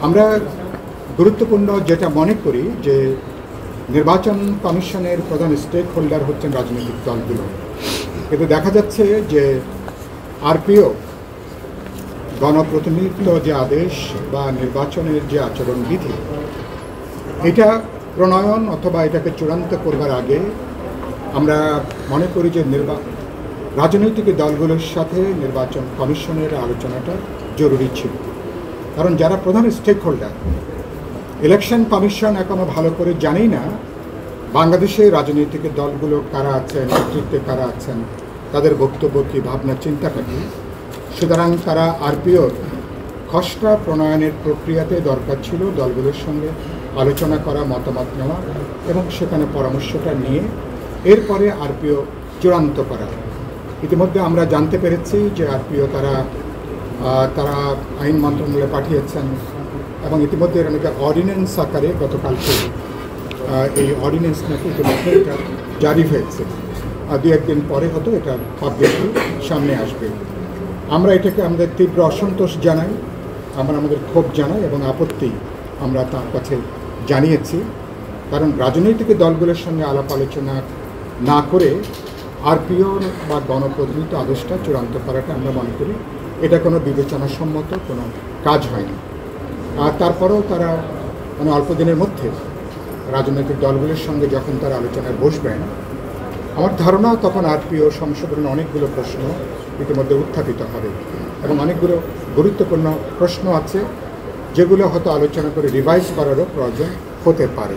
আমরা গুরুত্বপূর্ণ যেটা মনে করি যে নির্বাচন কমিশনের প্রধান স্টেক হোল্ডার হচ্ছেন রাজনৈতিক দলগুলো, কিন্তু দেখা যাচ্ছে যে আরপিও গণপ্রতিনিধিত্ব যে আদেশ বা নির্বাচনের যে আচরণবিধি, এটা প্রণয়ন অথবা এটাকে চূড়ান্ত করবার আগে আমরা মনে করি যে রাজনৈতিক দলগুলোর সাথে নির্বাচন কমিশনের আলোচনাটা জরুরি ছিল। কারণ যারা প্রধান স্টেক হোল্ডার, ইলেকশন কমিশন এখনও ভালো করে জানেই না বাংলাদেশে রাজনৈতিক দলগুলো কারা আছেন, নেতৃত্বে কারা আছেন, তাদের বক্তব্য কী, ভাবনা চিন্তাটা কী। সুতরাং তারা আরপিওর খসড়া প্রণয়নের প্রক্রিয়াতে দরকার ছিল দলগুলোর সঙ্গে আলোচনা করা, মতামত নেওয়া এবং সেখানে পরামর্শটা নিয়ে এরপরে আরপিও চূড়ান্ত করা। ইতিমধ্যে আমরা জানতে পেরেছি যে আরপিও তারা আইন মন্ত্রণালয়ে পাঠিয়েছেন এবং ইতিমধ্যে এর নাকি অর্ডিন্যান্স আকারে গতকালকে এই অর্ডিন্যান্স নাকি ইতিমধ্যে এটা জারি হয়েছে। দু একদিন পরে হয়তো এটা পাবলিকলি সামনে আসবে। আমরা এটাকে আমাদের তীব্র অসন্তোষ জানাই, আমরা আমাদের ক্ষোভ জানাই এবং আপত্তি আমরা তার কাছে জানিয়েছি। কারণ রাজনৈতিক দলগুলোর সঙ্গে আলাপ আলোচনা না করে আরপিও বা গণপ্রতিনিধিত্ব আদেশটা চূড়ান্ত করাটা আমরা মনে করি এটা কোনো বিবেচনাসম্মত কোনো কাজ হয়নি। আর তারপরেও তারা অল্প দিনের মধ্যে রাজনৈতিক দলগুলোর সঙ্গে যখন তারা আলোচনায় বসবেন, আমার ধারণা তখন আরপিও সংশোধনের অনেকগুলো প্রশ্ন ইতিমধ্যে উত্থাপিত হবে এবং অনেকগুলো গুরুত্বপূর্ণ প্রশ্ন আছে যেগুলো হয়তো আলোচনা করে রিভাইজ করারও প্রয়োজন হতে পারে।